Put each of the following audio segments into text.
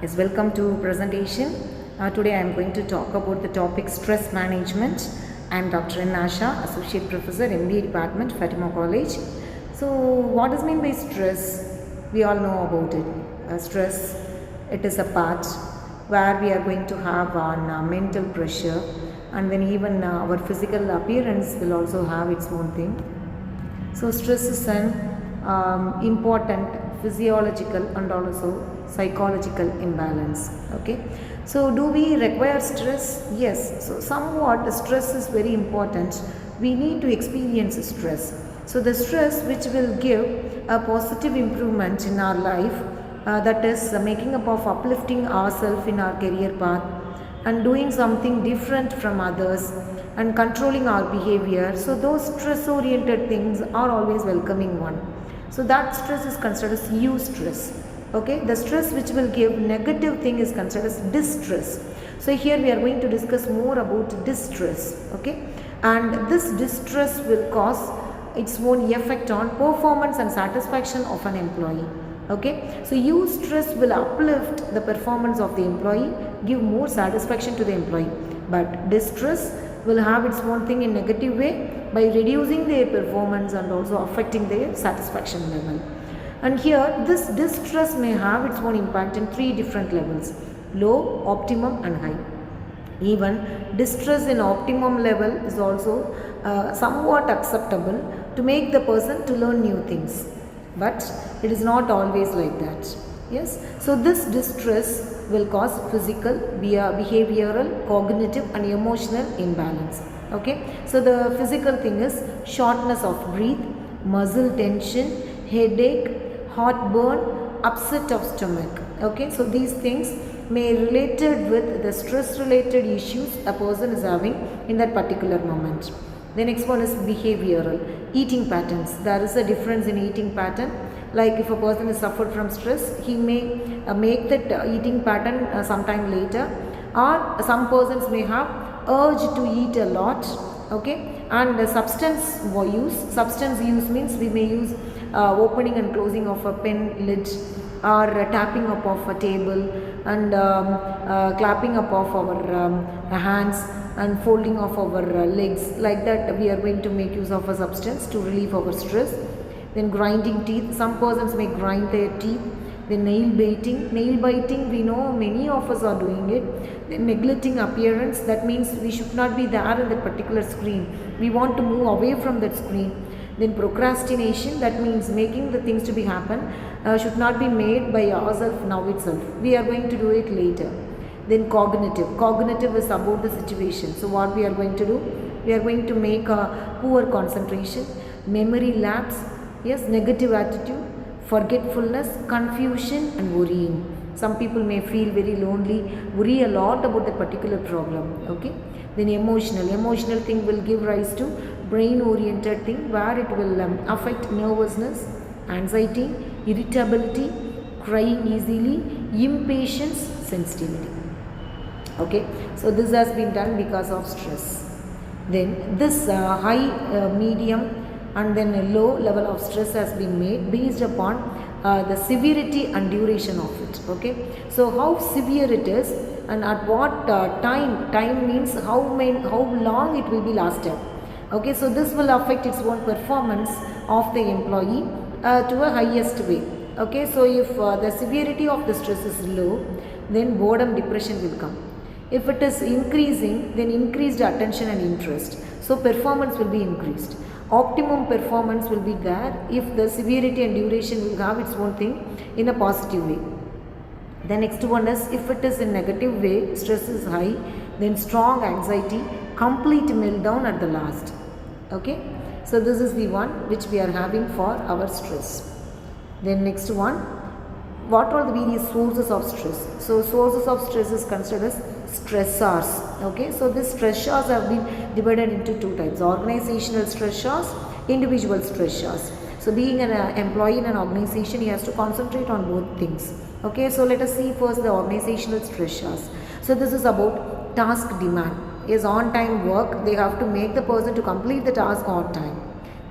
Yes, welcome to presentation. Today I am going to talk about the topic stress management. I am Dr.N.Asha, Associate Professor, MBA Department, Fatima College. So, what does mean by stress? We all know about it. Stress, it is a part where we are going to have on mental pressure, and then even our physical appearance will also have its own thing. So, stress is an important physiological and also psychological imbalance. Okay, so do we require stress? Yes. So somewhat the stress is very important. We need to experience stress. So the stress which will give a positive improvement in our life, that is making up of uplifting ourselves in our career path and doing something different from others and controlling our behavior. So those stress oriented things are always welcoming one. So that stress is considered as eustress. Okay, the stress which will give negative thing is considered as distress. So here we are going to discuss more about distress. Okay, and this distress will cause its own effect on performance and satisfaction of an employee. Okay, so eustress will uplift the performance of the employee, give more satisfaction to the employee, but distress will have its own thing in negative way by reducing their performance and also affecting their satisfaction level. And here this distress may have its own impact in three different levels: low, optimum and high. Even distress in optimum level is also somewhat acceptable to make the person to learn new things, but it is not always like that. Yes, so this distress will cause physical, behavioral, cognitive and emotional imbalance. Okay, so the physical thing is shortness of breath, muscle tension, headache, heartburn, upset of stomach. Okay, so these things may related with the stress related issues a person is having in that particular moment. The next one is behavioral, eating patterns. There is a difference in eating pattern. Like if a person is suffered from stress, he may make that eating pattern sometime later, or some persons may have urge to eat a lot. Okay, and substance use means we may use opening and closing of a pen lid, or tapping up of a table, and clapping up of our hands and folding of our legs. Like that we are going to make use of a substance to relieve our stress. Then grinding teeth, some persons may grind their teeth. Then nail biting, we know many of us are doing it. Then neglecting appearance, that means we should not be there in that particular screen, we want to move away from that screen. Then procrastination, that means making the things to be happen should not be made by ourselves now itself, we are going to do it later. Then cognitive is about the situation. So what we are going to do, we are going to make a poor concentration, memory lapse, yes, negative attitude, forgetfulness, confusion and worrying. Some people may feel very lonely, worry a lot about that particular problem. Okay, then emotional thing will give rise to brain oriented thing, where it will affect nervousness, anxiety, irritability, crying easily, impatience, sensitivity. Okay, so this has been done because of stress. Then this high, medium and then a low level of stress has been made based upon the severity and duration of it. Okay, so how severe it is and at what time means how long it will be lasted. Okay, so this will affect its own performance of the employee to a highest way. Okay, so if the severity of the stress is low, then boredom, depression will come. If it is increasing, then increased attention and interest, so performance will be increased. Optimum performance will be there if the severity and duration will have its own thing in a positive way. The next one is if it is in negative way, stress is high, then strong anxiety, complete meltdown at the last. Okay, so this is the one which we are having for our stress. Then next one, what are the various sources of stress? So sources of stress is considered as stressors. Okay, so these stressors have been divided into two types: organizational stressors, individual stressors. So being an employee in an organization, he has to concentrate on both things. Okay, so let us see first the organizational stressors. So this is about task demand. Is on time work, they have to make the person to complete the task on time.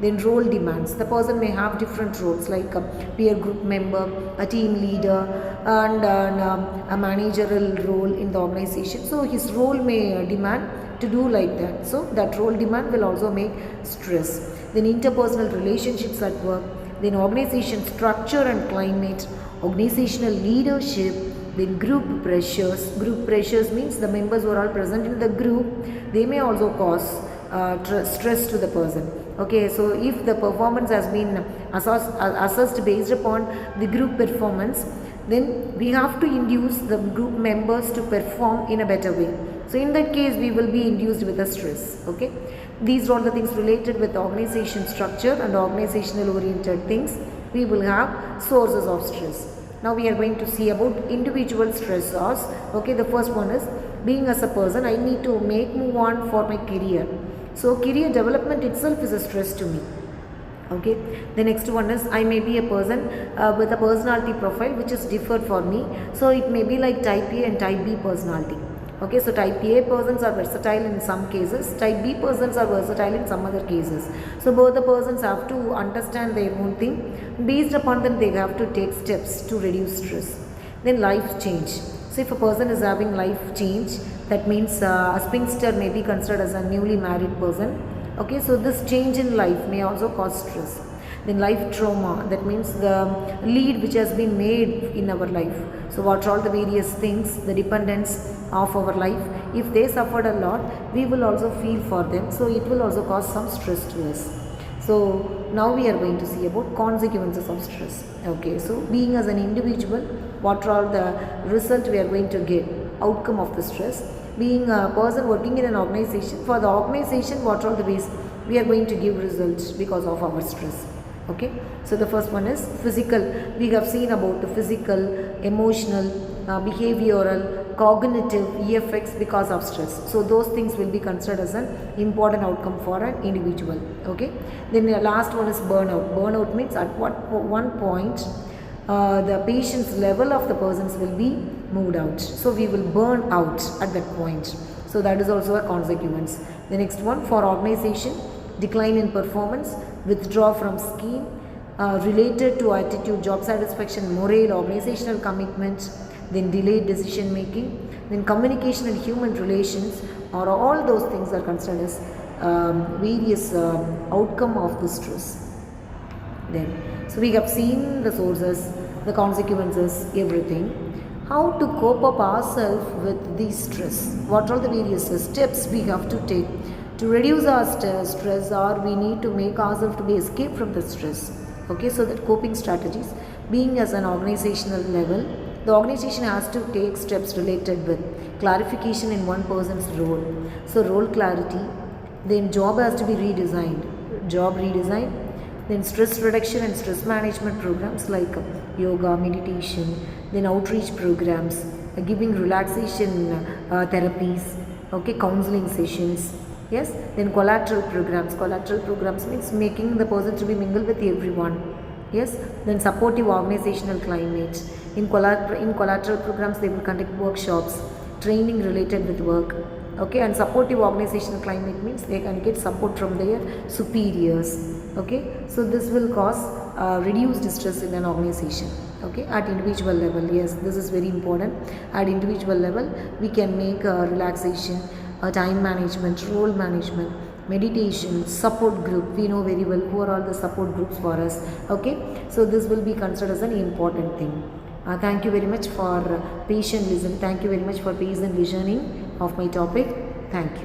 Then role demands. The person may have different roles like a peer group member, a team leader, and a managerial role in the organization. So his role may demand to do like that. So that role demand will also make stress. Then interpersonal relationships at work, then organization structure and climate, organizational leadership, then group pressures. Group pressures means the members who are all present in the group, they may also cause stress to the person. Okay, so if the performance has been assessed based upon the group performance, then we have to induce the group members to perform in a better way. So in that case, we will be induced with a stress. Okay, these are all the things related with organization structure and organizational oriented things. We will have sources of stress. Now we are going to see about individual stressors. Okay, the first one is, being as a person, I need to move on for my career. So career development itself is a stress to me. Okay, the next one is, I may be a person with a personality profile which is different for me. So it may be like type A and type B personality. Okay, so type A persons are versatile in some cases, type B persons are versatile in some other cases. So both the persons have to understand their own thing. Based upon them, they have to take steps to reduce stress. Then life change. So if a person is having life change, that means a spinster may be considered as a newly married person. Okay, so this change in life may also cause stress. Then life trauma, that means the lead which has been made in our life. So what are all the various things, the dependence of our life, if they suffered a lot, we will also feel for them. So it will also cause some stress to us. So now we are going to see about consequences of stress. Okay, so being as an individual, what are all the result we are going to get, outcome of the stress. Being a person working in an organization, for the organization, what are the ways we are going to give results because of our stress. Okay, so the first one is physical. We have seen about the physical, emotional, behavioral, cognitive effects because of stress. So those things will be considered as an important outcome for an individual. Okay, then the last one is burnout. Burnout means at one point the patient's level of the persons will be moved out. So we will burn out at that point. So that is also a consequence. The next one, for organization, decline in performance, withdraw from scheme, related to attitude, job satisfaction, morale, organizational commitment, then delayed decision making, then communication and human relations, or all those things are considered as various outcome of the stress. Then, so we have seen the sources, the consequences, everything. How to cope up ourselves with this stress? What are the various steps we have to take to reduce our stress, or we need to make ourselves to be escape from the stress. Okay, so that coping strategies, being as an organizational level, the organization has to take steps related with clarification in one person's role. So role clarity, then job has to be redesigned, job redesign, then stress reduction and stress management programs like yoga, meditation, then outreach programs, giving relaxation therapies, okay, counseling sessions. Yes, then collateral programs. Collateral programs means making the person to be mingled with everyone. Yes, then supportive organizational climate. In collateral programs, they will conduct workshops, training related with work. Okay, and supportive organizational climate means they can get support from their superiors. Okay, so this will cause reduced stress in an organization. Okay, at individual level, yes, this is very important. At individual level, we can make relaxation, time management, role management, meditation, support group. We know very well who are all the support groups for us. Okay, so this will be considered as an important thing. Thank you very much for patient listening. Thank you very much for patient listening of my topic. Thank you.